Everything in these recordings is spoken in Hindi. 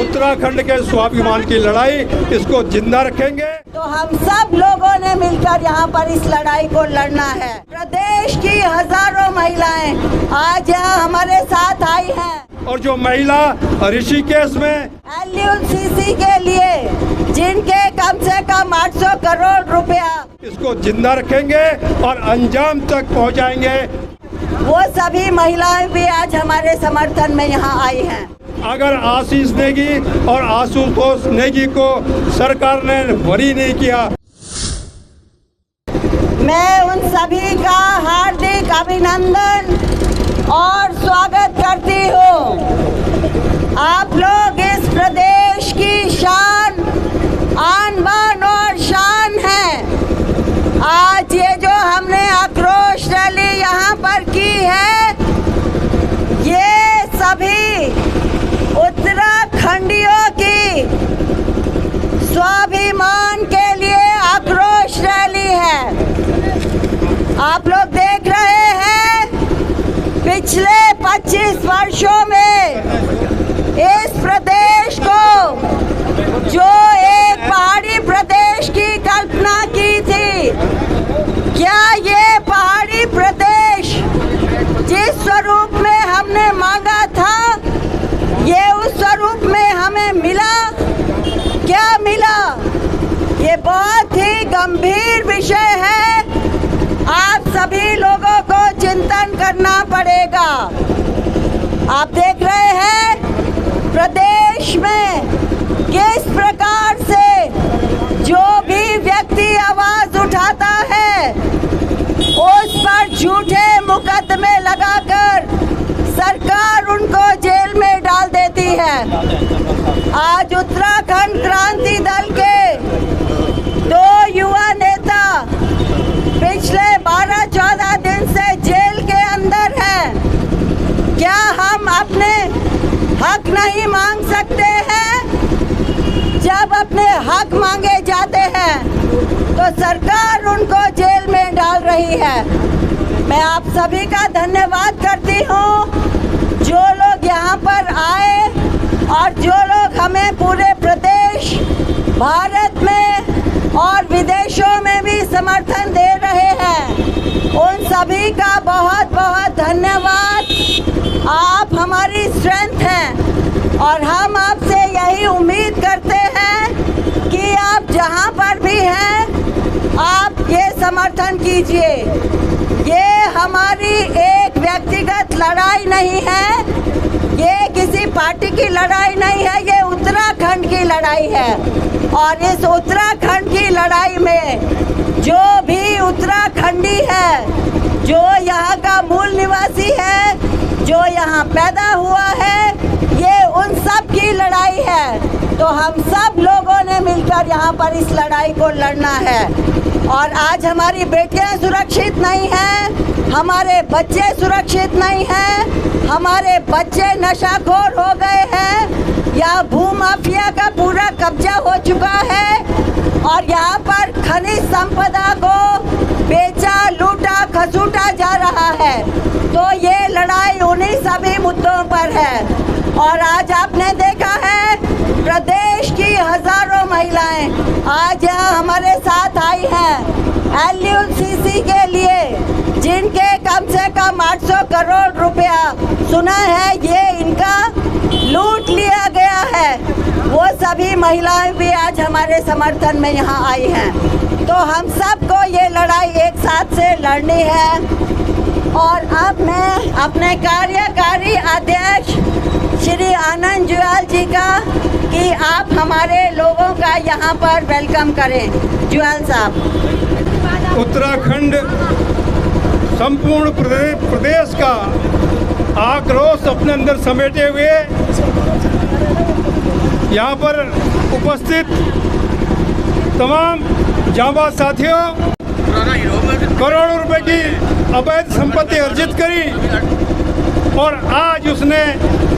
उत्तराखंड के स्वाभिमान की लड़ाई, इसको जिंदा रखेंगे। तो हम सब लोगों ने मिलकर यहाँ पर इस लड़ाई को लड़ना है। प्रदेश की हजारों महिलाएं आज यहाँ हमारे साथ आई हैं। और जो महिला ऋषिकेश में LUCC के लिए जिनके कम से कम 800 करोड़ रुपया, इसको जिंदा रखेंगे और अंजाम तक पहुँचाएंगे। वो सभी महिलाएं भी आज हमारे समर्थन में यहाँ आई हैं। अगर आशीष नेगी और आशुतोष नेगी को सरकार ने बरी नहीं किया, मैं उन सभी का हार्दिक अभिनंदन और स्वागत करती हूँ। आप लोग इस प्रदेश की शान, आन बान और शान हैं। आज ये जो हमने आक्रोश रैली यहाँ पर की है, ये सभी उत्तराखंडियों की स्वाभिमान के लिए आक्रोश रैली है। आप लोग देख रहे हैं पिछले 25 वर्षों में इस प्रदेश को, जो एक पहाड़ी प्रदेश की कल्पना की थी, क्या ये पहाड़ी प्रदेश जिस स्वरूप में हमने मांगा था, ये उस स्वरूप में हमें मिला? क्या मिला? ये बहुत ही गंभीर विषय है। आप सभी लोगों को चिंतन करना पड़ेगा। आप देख रहे हैं प्रदेश में किस प्रकार से जो भी व्यक्ति आवाज उठाता है उस पर झूठे मुकदमे लगाकर सरकार उनको जेल में डाल देती है। आज उत्तराखंड क्रांति दल के 2 युवा नेता पिछले 12-14 दिन से जेल के अंदर हैं। क्या हम अपने हक नहीं मांग सकते हैं? जब अपने हक मांगे जाते हैं तो सरकार उनको जेल में डाल रही है। मैं आप सभी का धन्यवाद करती हूँ, जो लोग यहाँ पर आए और जो लोग हमें पूरे प्रदेश, भारत में और विदेशों में भी समर्थन दे रहे हैं। उन सभी का बहुत बहुत धन्यवाद। आप हमारी स्ट्रेंथ हैं और हम आपसे यही उम्मीद करते हैं कि आप जहाँ पर भी हैं, आप ये समर्थन कीजिए। ये हमारी एक व्यक्तिगत लड़ाई नहीं है, ये किसी पार्टी की लड़ाई नहीं है, ये उत्तराखंड की लड़ाई है। और इस उत्तराखंड की लड़ाई में जो भी उत्तराखंडी है, जो यहाँ का मूल निवासी है, जो यहाँ पैदा हुआ है, ये उन सब की लड़ाई है। तो हम सब लोगों ने मिलकर यहाँ पर इस लड़ाई को लड़ना है। और आज हमारी बेटियां सुरक्षित नहीं हैं, हमारे बच्चे सुरक्षित नहीं हैं, हमारे बच्चे नशाखोर हो गए हैं, या भूमाफिया का पूरा कब्जा हो चुका है और यहाँ पर खनिज संपदा को बेचा, लूटा, खसूटा जा रहा है। तो ये लड़ाई उन्हीं सभी मुद्दों पर है। और आज आपने देखा है प्रदेश की हजारों महिलाएं आज यहाँ हमारे साथ आई हैं। LUCC के लिए जिनके कम से कम 800 करोड़ रुपया सुना है ये इनका लूट लिया गया है, वो सभी महिलाएं भी आज हमारे समर्थन में यहाँ आई हैं। तो हम सबको ये लड़ाई एक साथ से लड़नी है। और अब मैं अपने कार्यकारी अध्यक्ष श्री आनंद जुयाल जी का कि आप हमारे लोगों का यहाँ पर वेलकम करें। जुयाल साहब। उत्तराखंड संपूर्ण प्रदेश का आक्रोश अपने अंदर समेटे हुए यहाँ पर उपस्थित तमाम जांबाज साथियों, करोड़ों रुपए की अवैध संपत्ति अर्जित करी और आज उसने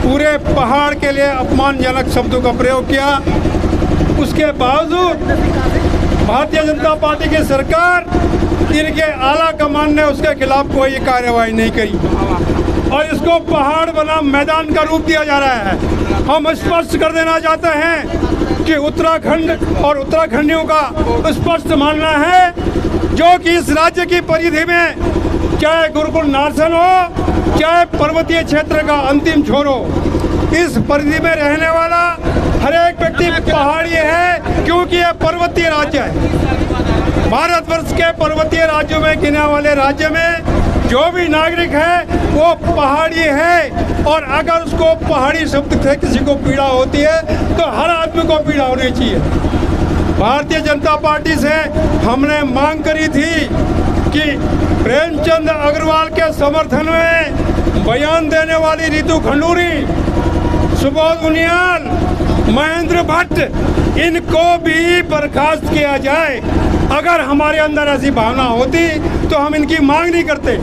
पूरे पहाड़ के लिए अपमानजनक शब्दों का प्रयोग किया। उसके बावजूद भारतीय जनता पार्टी की सरकार इनके आला कमान ने उसके खिलाफ कोई कार्रवाई नहीं करी और इसको पहाड़ बनाम मैदान का रूप दिया जा रहा है। हम स्पष्ट कर देना चाहते हैं कि उत्तराखंड और उत्तराखंडियों का स्पष्ट मानना है जो कि इस राज्य की परिधि में चाहे गुरुकुल नारसन हो चाहे पर्वतीय क्षेत्र का अंतिम छोर हो, इस परिधि में रहने वाला हर एक व्यक्ति पहाड़ी है, क्योंकि यह पर्वतीय राज्य है। भारतवर्ष के पर्वतीय राज्यों में गिने वाले राज्य में जो भी नागरिक है वो पहाड़ी है, और अगर उसको पहाड़ी शब्द से किसी को पीड़ा होती है तो हर आदमी को पीड़ा होनी चाहिए। भारतीय जनता पार्टी से हमने मांग करी थी कि प्रेमचंद अग्रवाल के समर्थन में बयान देने वाली रितु खंडूरी, सुबोध उनियाल, महेंद्र भट्ट, इनको भी बर्खास्त किया जाए। अगर हमारे अंदर ऐसी भावना होती तो हम इनकी मांग नहीं करते।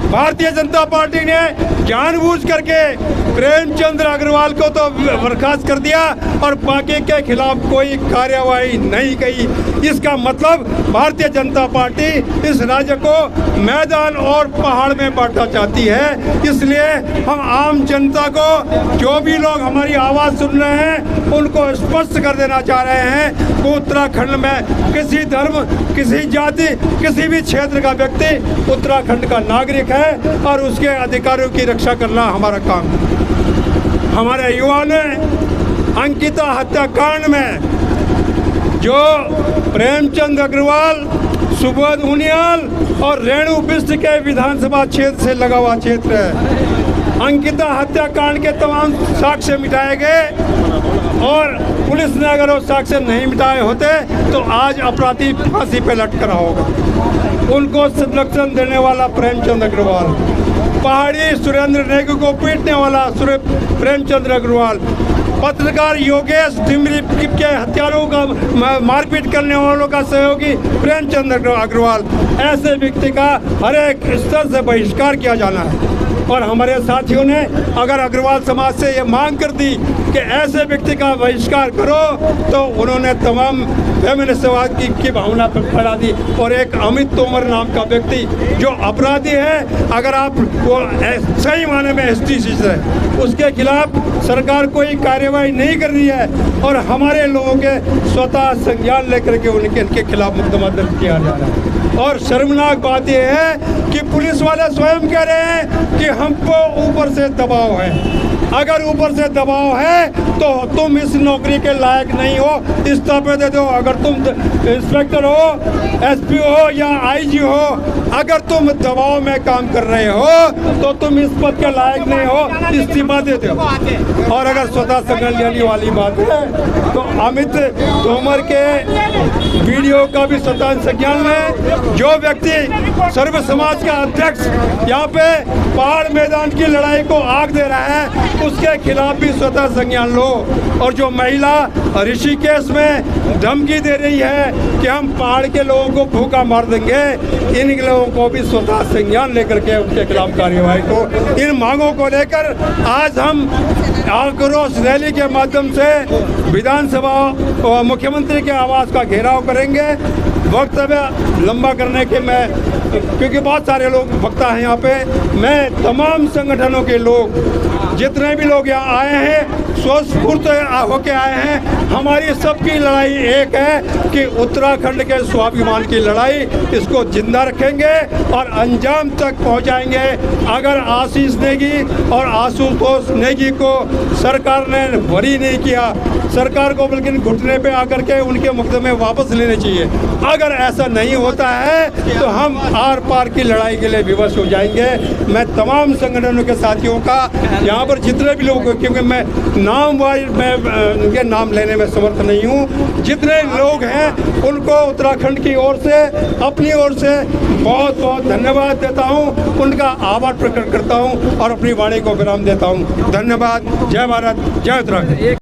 भारतीय जनता पार्टी ने जानबूझ करके प्रेमचंद अग्रवाल को तो बर्खास्त कर दिया और बाकी के खिलाफ कोई कार्यवाही नहीं की। इसका मतलब भारतीय जनता पार्टी इस राज्य को मैदान और पहाड़ में बांटना चाहती है। इसलिए हम आम जनता को, जो भी लोग हमारी आवाज़ सुन रहे हैं, उनको स्पष्ट कर देना चाह रहे हैं कि उत्तराखंड में किसी धर्म, किसी जाति, किसी भी क्षेत्र का व्यक्ति उत्तराखंड का नागरिक है और उसके अधिकारों की रक्षा करना हमारा काम है। हमारे युवा ने अंकिता हत्याकांड में जो प्रेमचंद अग्रवाल, सुबोध उनियाल और रेणु बिष्ट के विधानसभा क्षेत्र से लगा हुआ क्षेत्र है, अंकिता हत्याकांड के तमाम साक्ष्य मिटाए गए और पुलिस ने अगर वो साक्ष्य नहीं मिटाए होते तो आज अपराधी फांसी पे लटक रहा होगा। उनको संरक्षण देने वाला प्रेमचंद अग्रवाल, पहाड़ी सुरेंद्र नेगी को पीटने वाला प्रेमचंद अग्रवाल, पत्रकार योगेश डिमरी के हत्यारों का मारपीट करने वालों का सहयोगी प्रेमचंद अग्रवाल, ऐसे व्यक्ति का हर एक स्तर से बहिष्कार किया जाना है। और हमारे साथियों ने अगर अग्रवाल समाज से ये मांग कर दी कि ऐसे व्यक्ति का बहिष्कार करो, तो उन्होंने तमाम फेमिनिस्टवाद की भावना पर खड़ा दी। और एक अमित तोमर नाम का व्यक्ति जो अपराधी है, अगर आप वो सही माने में STC है, उसके खिलाफ सरकार कोई कार्यवाही नहीं कर रही है और हमारे लोगों के स्वतः संज्ञान लेकर के इनके खिलाफ मुकदमा दर्ज किया जा रहा है। और शर्मनाक बात यह है कि पुलिस वाले स्वयं कह रहे हैं कि हमको ऊपर से दबाव है। अगर ऊपर से दबाव है तो तुम इस नौकरी के लायक नहीं हो, इस्तीफा दे दो। अगर तुम इंस्पेक्टर हो, SP हो या IG हो, अगर तुम दबाव में काम कर रहे हो तो तुम इस पद के लायक नहीं हो, इस्तीफा दे दो। और अगर स्वतः संज्ञान लेने वाली बात है तो अमित तोमर के वीडियो का भी स्वतः संज्ञान है। जो व्यक्ति सर्व समाज का अध्यक्ष यहाँ पे पहाड़ मैदान की लड़ाई को आग दे रहा है, उसके खिलाफ भी स्वतः संज्ञान लो। और जो महिला ऋषिकेश में धमकी दे रही है कि हम पहाड़ के लोगों को भूखा मार देंगे, इन लोगों को भी स्वतः संज्ञान लेकर के उनके खिलाफ कार्यवाही को, इन मांगों को लेकर आज हम आक्रोश रैली के माध्यम से विधानसभा और मुख्यमंत्री के आवास का घेराव करेंगे। वक्तव्य लंबा करने के मैं, क्योंकि बहुत सारे लोग वक्ता हैं यहाँ पे, मैं तमाम संगठनों के लोग, जितने भी लोग यहाँ आए हैं, स्वस्फूर्त होके आए हैं। हमारी सबकी लड़ाई एक है कि उत्तराखंड के स्वाभिमान की लड़ाई, इसको जिंदा रखेंगे और अंजाम तक पहुँचाएंगे। अगर आशीष नेगी और आशुतोष नेगी को सरकार ने बरी नहीं किया, सरकार को बल्कि घुटने पे आकर के उनके मुकदमे वापस लेने चाहिए। अगर ऐसा नहीं होता है तो हम आर पार की लड़ाई के लिए विवश हो जाएंगे। मैं तमाम संगठनों के साथियों का, यहाँ पर जितने भी लोग, क्योंकि मैं नाम वाइज मैं उनके नाम लेने में समर्थ नहीं हूँ, जितने लोग हैं उनको उत्तराखंड की ओर से, अपनी ओर से बहुत बहुत धन्यवाद देता हूँ, उनका आभार प्रकट करता हूँ और अपनी वाणी को विराम देता हूँ। धन्यवाद। जय भारत, जय उत्तराखंड।